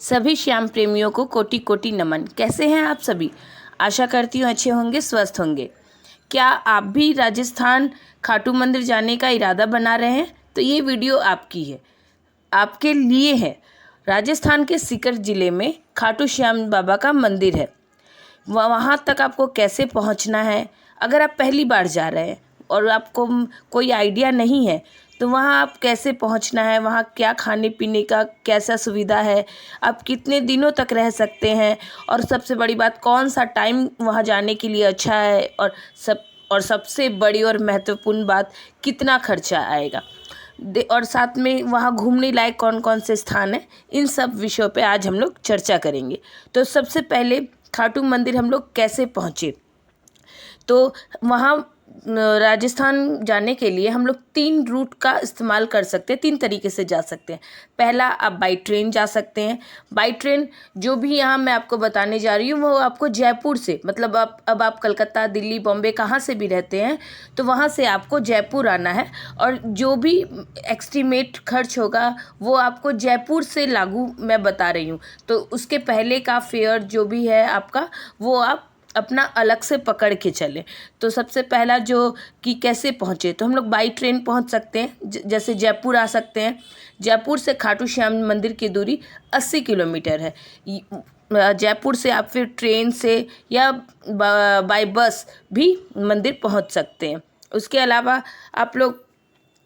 सभी श्याम प्रेमियों को कोटि कोटि नमन। कैसे हैं आप सभी? आशा करती हूँ अच्छे होंगे, स्वस्थ होंगे। क्या आप भी राजस्थान खाटू मंदिर जाने का इरादा बना रहे हैं? तो ये वीडियो आपकी है, आपके लिए है। राजस्थान के सीकर ज़िले में खाटू श्याम बाबा का मंदिर है। वहाँ तक आपको कैसे पहुँचना है? अगर आप पहली बार जा रहे हैं और आपको कोई आइडिया नहीं है तो वहाँ आप कैसे पहुँचना है, वहाँ क्या खाने पीने का कैसा सुविधा है, आप कितने दिनों तक रह सकते हैं, और सबसे बड़ी बात कौन सा टाइम वहाँ जाने के लिए अच्छा है, और सबसे बड़ी और महत्वपूर्ण बात कितना खर्चा आएगा, और साथ में वहाँ घूमने लायक कौन कौन से स्थान हैं, इन सब विषयों पे आज हम लोग चर्चा करेंगे। तो सबसे पहले खाटू मंदिर हम लोग कैसे पहुँचे? तो वहाँ राजस्थान जाने के लिए हम लोग 3 रूट का इस्तेमाल कर सकते हैं, 3 तरीके से जा सकते हैं। पहला, आप बाई ट्रेन जा सकते हैं। बाई ट्रेन जो भी यहाँ मैं आपको बताने जा रही हूँ वो आपको जयपुर से, मतलब आप कलकत्ता, दिल्ली, बॉम्बे कहाँ से भी रहते हैं तो वहाँ से आपको जयपुर आना है, और जो भी एस्टीमेट खर्च होगा वो आपको जयपुर से लागू मैं बता रही हूँ। तो उसके पहले का फेयर जो भी है आपका, वो आप अपना अलग से पकड़ के चलें। तो सबसे पहला जो कि कैसे पहुँचे, तो हम लोग बाई ट्रेन पहुँच सकते हैं। जैसे जयपुर आ सकते हैं। जयपुर से खाटू श्याम मंदिर की दूरी 80 किलोमीटर है। जयपुर से आप फिर ट्रेन से या बाई बस भी मंदिर पहुँच सकते हैं। उसके अलावा आप लोग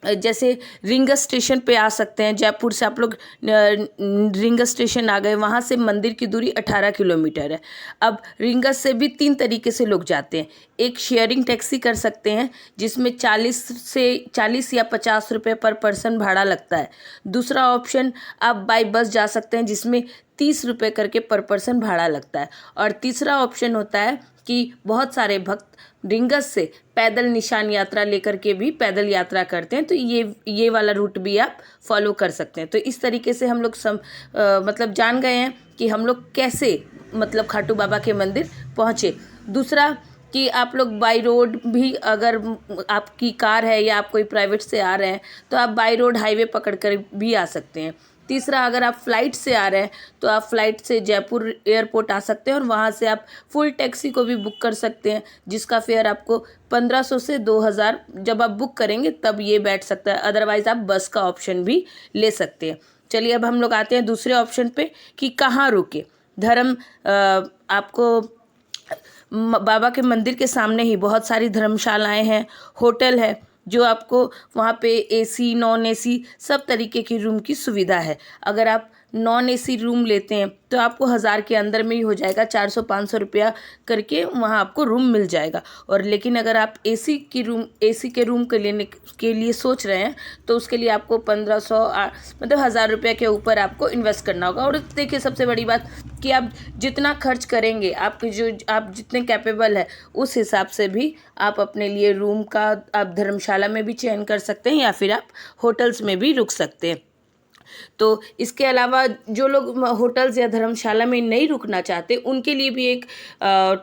जैसे रिंग स्टेशन पे आ सकते हैं। जयपुर से आप लोग रिंग स्टेशन आ गए, वहाँ से मंदिर की दूरी 18 किलोमीटर है। अब रिंगस से भी 3 तरीके से लोग जाते हैं। एक शेयरिंग टैक्सी कर सकते हैं जिसमें 40 या 50 रुपये पर पर्सन भाड़ा लगता है। दूसरा ऑप्शन, आप बाई बस जा सकते हैं जिसमें 30 रुपये करके पर पर्सन भाड़ा लगता है। और तीसरा ऑप्शन होता है कि बहुत सारे भक्त रिंगस से पैदल निशान यात्रा लेकर के भी पैदल यात्रा करते हैं, तो ये वाला रूट भी आप फॉलो कर सकते हैं। तो इस तरीके से हम लोग मतलब जान गए हैं कि हम लोग कैसे मतलब खाटू बाबा के मंदिर पहुँचे। दूसरा कि आप लोग बाई रोड भी, अगर आपकी कार है या आप कोई प्राइवेट से आ रहे हैं तो आप बाई रोड हाईवे पकड़ कर भी आ सकते हैं। तीसरा, अगर आप फ़्लाइट से आ रहे हैं तो आप फ़्लाइट से जयपुर एयरपोर्ट आ सकते हैं, और वहाँ से आप फुल टैक्सी को भी बुक कर सकते हैं जिसका फेयर आपको 1500 से 2000 जब आप बुक करेंगे तब ये बैठ सकता है। अदरवाइज़ आप बस का ऑप्शन भी ले सकते हैं। चलिए अब हम लोग आते हैं दूसरे ऑप्शन पे कि कहाँ रुके। आपको बाबा के मंदिर के सामने ही बहुत सारी धर्मशालाएं हैं, होटल है, जो आपको वहाँ पे एसी नॉन एसी सब तरीके की रूम की सुविधा है। अगर आप नॉन एसी रूम लेते हैं तो आपको 1000 के अंदर में ही हो जाएगा, 400-500 रुपया करके वहाँ आपको रूम मिल जाएगा। और लेकिन अगर आप एसी के रूम के लेने के लिए सोच रहे हैं तो उसके लिए आपको 1500 मतलब 1000 रुपये के ऊपर आपको इन्वेस्ट करना होगा। और देखिए सबसे बड़ी बात कि आप जितना खर्च करेंगे, आप जितने कैपेबल है उस हिसाब से भी आप अपने लिए रूम का आप धर्मशाला में भी चयन कर सकते हैं या फिर आप होटल्स में भी रुक सकते हैं। तो इसके अलावा जो लोग होटल्स या धर्मशाला में नहीं रुकना चाहते उनके लिए भी एक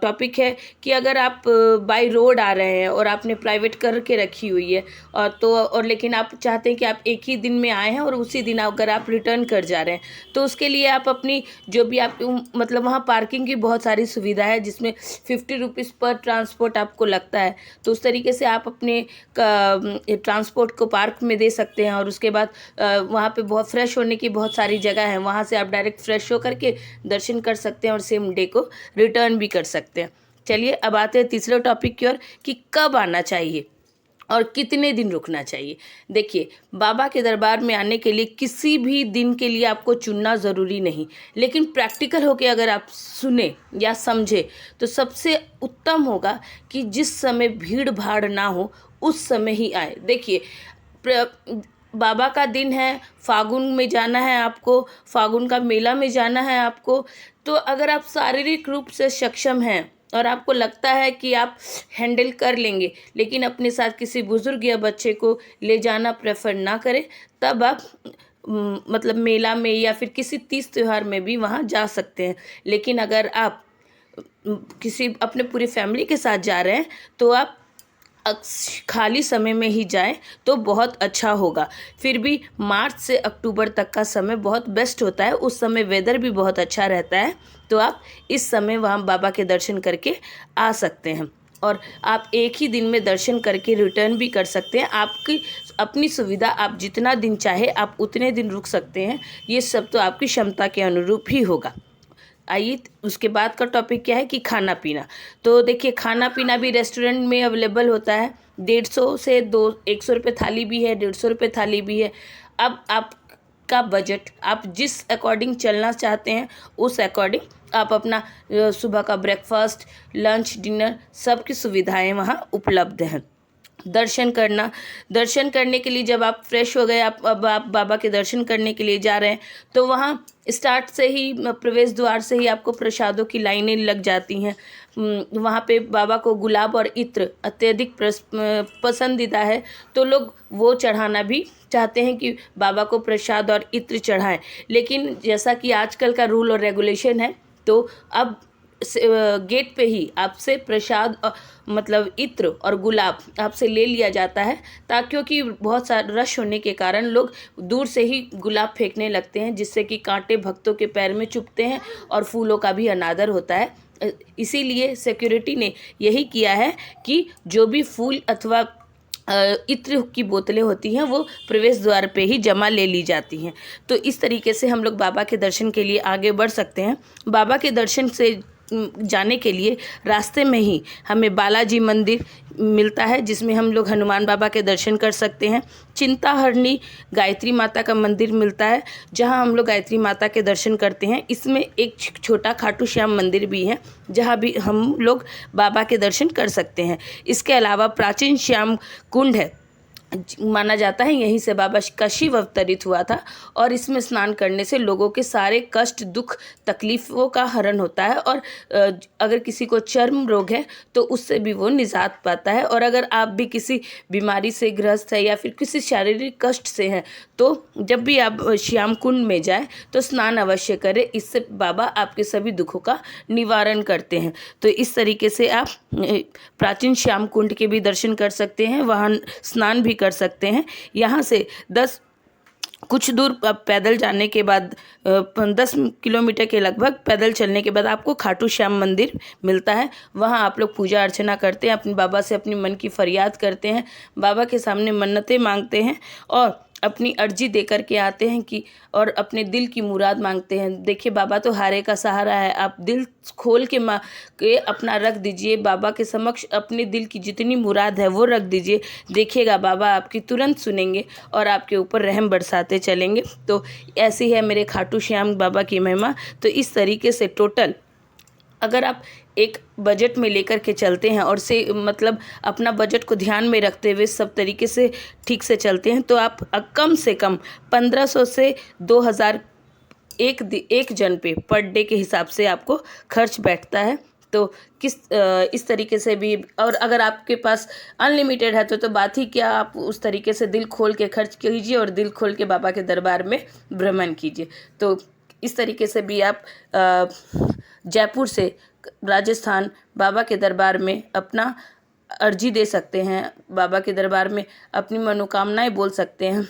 टॉपिक है कि अगर आप बाय रोड आ रहे हैं और आपने प्राइवेट करके रखी हुई है, और लेकिन आप चाहते हैं कि आप एक ही दिन में आए हैं और उसी दिन अगर आप रिटर्न कर जा रहे हैं तो उसके लिए आप अपनी जो भी आप मतलब वहाँ पार्किंग की बहुत सारी सुविधा है जिसमें 50 रुपीज़ पर ट्रांसपोर्ट आपको लगता है। तो उस तरीके से आप अपने ट्रांसपोर्ट को पार्क में दे सकते हैं, और उसके बाद वहाँ पे बहुत फ्रेश होने की बहुत सारी जगह है, वहाँ से आप डायरेक्ट फ्रेश हो करके दर्शन कर सकते हैं और सेम डे को रिटर्न भी कर सकते हैं। चलिए अब आते हैं तीसरे टॉपिक की ओर कि कब आना चाहिए और कितने दिन रुकना चाहिए। देखिए, बाबा के दरबार में आने के लिए किसी भी दिन के लिए आपको चुनना ज़रूरी नहीं, लेकिन प्रैक्टिकल होकर अगर आप सुने या समझे तो सबसे उत्तम होगा कि जिस समय भीड़ भाड़ ना हो उस समय ही आए। देखिए, बाबा का दिन है, फागुन में जाना है आपको, फागुन का मेला में जाना है आपको, तो अगर आप शारीरिक रूप से सक्षम हैं और आपको लगता है कि आप हैंडल कर लेंगे, लेकिन अपने साथ किसी बुज़ुर्ग या बच्चे को ले जाना प्रेफर ना करें, तब आप मतलब मेला में या फिर किसी तीज त्योहार में भी वहाँ जा सकते हैं। लेकिन अगर आप किसी अपने पूरी फैमिली के साथ जा रहे हैं तो आप खाली समय में ही जाएं तो बहुत अच्छा होगा। फिर भी मार्च से अक्टूबर तक का समय बहुत बेस्ट होता है, उस समय वेदर भी बहुत अच्छा रहता है, तो आप इस समय वहाँ बाबा के दर्शन करके आ सकते हैं। और आप एक ही दिन में दर्शन करके रिटर्न भी कर सकते हैं। आपकी अपनी सुविधा, आप जितना दिन चाहे आप उतने दिन रुक सकते हैं, ये सब तो आपकी क्षमता के अनुरूप ही होगा। आइए उसके बाद का टॉपिक क्या है कि खाना पीना। तो देखिए, खाना पीना भी रेस्टोरेंट में अवेलेबल होता है। 150 से 100 रुपये थाली भी है, 150 रुपये थाली भी है। अब आपका बजट, आप जिस अकॉर्डिंग चलना चाहते हैं उस अकॉर्डिंग आप अपना सुबह का ब्रेकफास्ट, लंच, डिनर सब की सुविधाएं वहाँ उपलब्ध हैं। दर्शन करने के लिए जब आप फ्रेश हो गए, अब आप बाबा के दर्शन करने के लिए जा रहे हैं, तो वहाँ स्टार्ट से ही, प्रवेश द्वार से ही आपको प्रसादों की लाइनें लग जाती हैं। वहाँ पे बाबा को गुलाब और इत्र अत्यधिक पसंदीदा है, तो लोग वो चढ़ाना भी चाहते हैं कि बाबा को प्रसाद और इत्र चढ़ाएं। लेकिन जैसा कि आजकल का रूल और रेगुलेशन है, तो अब गेट पे ही आपसे प्रसाद मतलब इत्र और गुलाब आपसे ले लिया जाता है, ताकि क्योंकि बहुत सारा रश होने के कारण लोग दूर से ही गुलाब फेंकने लगते हैं, जिससे कि कांटे भक्तों के पैर में चुभते हैं और फूलों का भी अनादर होता है। इसीलिए सिक्योरिटी ने यही किया है कि जो भी फूल अथवा इत्र की बोतलें होती हैं वो प्रवेश द्वार पे ही जमा ले ली जाती हैं। तो इस तरीके से हम लोग बाबा के दर्शन के लिए आगे बढ़ सकते हैं। बाबा के दर्शन से जाने के लिए रास्ते में ही हमें बालाजी मंदिर मिलता है, जिसमें हम लोग हनुमान बाबा के दर्शन कर सकते हैं। चिंताहरणी गायत्री माता का मंदिर मिलता है, जहां हम लोग गायत्री माता के दर्शन करते हैं। इसमें एक छोटा खाटू श्याम मंदिर भी है, जहां भी हम लोग बाबा के दर्शन कर सकते हैं। इसके अलावा प्राचीन श्याम कुंड है, माना जाता है यहीं से बाबा का शिव अवतरित हुआ था, और इसमें स्नान करने से लोगों के सारे कष्ट, दुख, तकलीफ़ों का हरण होता है। और अगर किसी को चर्म रोग है तो उससे भी वो निजात पाता है। और अगर आप भी किसी बीमारी से ग्रस्त है या फिर किसी शारीरिक कष्ट से हैं, तो जब भी आप श्याम कुंड में जाएं तो स्नान अवश्य करें। इससे बाबा आपके सभी दुखों का निवारण करते हैं। तो इस तरीके से आप प्राचीन श्याम कुंड के भी दर्शन कर सकते हैं, वहाँ स्नान भी कर सकते हैं। यहाँ से कुछ दूर पैदल जाने के बाद 10 किलोमीटर के लगभग पैदल चलने के बाद आपको खाटू श्याम मंदिर मिलता है। वहाँ आप लोग पूजा अर्चना करते हैं, अपने बाबा से अपनी मन की फरियाद करते हैं, बाबा के सामने मन्नतें मांगते हैं और अपनी अर्जी दे कर के आते हैं कि और अपने दिल की मुराद मांगते हैं। देखिए, बाबा तो हारे का सहारा है। आप दिल खोल के अपना रख दीजिए बाबा के समक्ष, अपने दिल की जितनी मुराद है वो रख दीजिए। देखिएगा बाबा आपकी तुरंत सुनेंगे और आपके ऊपर रहम बरसाते चलेंगे। तो ऐसी है मेरे खाटू श्याम बाबा की महिमा। तो इस तरीके से टोटल अगर आप एक बजट में लेकर के चलते हैं और से मतलब अपना बजट को ध्यान में रखते हुए सब तरीके से ठीक से चलते हैं, तो आप कम से कम 1500 से 2000 एक जन पे पर डे के हिसाब से आपको खर्च बैठता है। तो इस तरीके से भी, और अगर आपके पास अनलिमिटेड है तो बात ही क्या, आप उस तरीके से दिल खोल के खर्च कीजिए और दिल खोल के बाबा के दरबार में भ्रमण कीजिए। तो इस तरीके से भी आप जयपुर से राजस्थान बाबा के दरबार में अपना अर्जी दे सकते हैं, बाबा के दरबार में अपनी मनोकामनाएं बोल सकते हैं।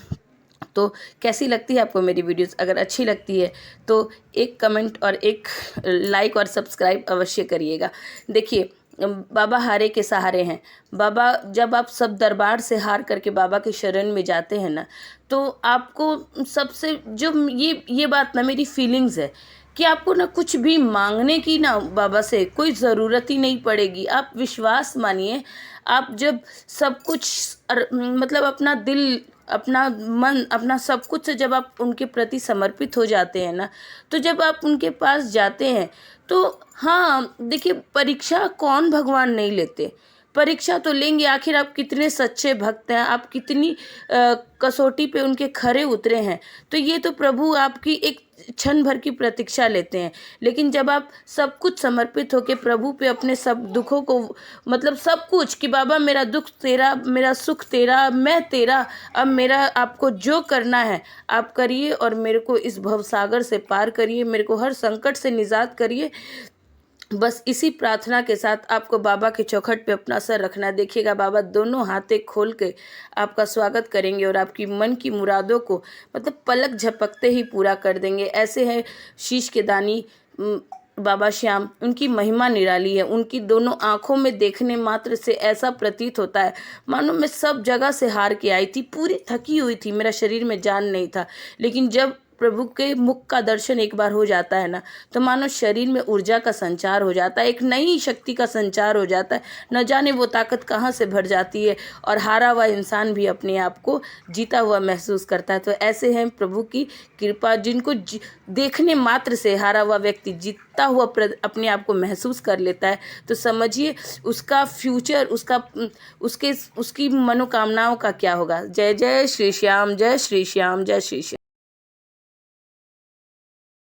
तो कैसी लगती है आपको मेरी वीडियोस? अगर अच्छी लगती है तो एक कमेंट और एक लाइक और सब्सक्राइब अवश्य करिएगा। देखिए, बाबा हारे के सहारे हैं। बाबा, जब आप सब दरबार से हार करके बाबा के शरण में जाते हैं ना, तो आपको सबसे जो ये बात ना मेरी फीलिंग्स है कि आपको ना कुछ भी मांगने की ना बाबा से कोई ज़रूरत ही नहीं पड़ेगी। आप विश्वास मानिए, आप जब सब कुछ मतलब अपना दिल, अपना मन, अपना सब कुछ से जब आप उनके प्रति समर्पित हो जाते हैं ना, तो जब आप उनके पास जाते हैं तो हाँ, देखिए, परीक्षा कौन भगवान नहीं लेते, परीक्षा तो लेंगे। आखिर आप कितने सच्चे भक्त हैं, आप कितनी कसौटी पे उनके खरे उतरे हैं। तो ये तो प्रभु आपकी एक क्षण भर की प्रतीक्षा लेते हैं। लेकिन जब आप सब कुछ समर्पित होकर प्रभु पे अपने सब दुखों को, मतलब सब कुछ, कि बाबा मेरा दुख तेरा, मेरा सुख तेरा, मैं तेरा, अब मेरा आपको जो करना है आप करिए और मेरे को इस भवसागर से पार करिए, मेरे को हर संकट से निजात करिए, बस इसी प्रार्थना के साथ आपको बाबा के चौखट पे अपना सर रखना। देखिएगा बाबा दोनों हाथे खोल के आपका स्वागत करेंगे और आपकी मन की मुरादों को मतलब पलक झपकते ही पूरा कर देंगे। ऐसे हैं शीश के दानी बाबा श्याम, उनकी महिमा निराली है। उनकी दोनों आंखों में देखने मात्र से ऐसा प्रतीत होता है मानो मैं सब जगह से हार के आई थी, पूरी थकी हुई थी, मेरा शरीर में जान नहीं था। लेकिन जब प्रभु के मुख का दर्शन एक बार हो जाता है ना, तो मानो शरीर में ऊर्जा का संचार हो जाता है, एक नई शक्ति का संचार हो जाता है। न जाने वो ताकत कहाँ से भर जाती है और हारा हुआ इंसान भी अपने आप को जीता हुआ महसूस करता है। तो ऐसे हैं प्रभु की कृपा, जिनको देखने मात्र से हारा हुआ व्यक्ति जीतता हुआ अपने आप को महसूस कर लेता है, तो समझिए उसका फ्यूचर, उसकी मनोकामनाओं का क्या होगा। जय जय श्री श्याम, जय श्री श्याम, जय श्री श्याम।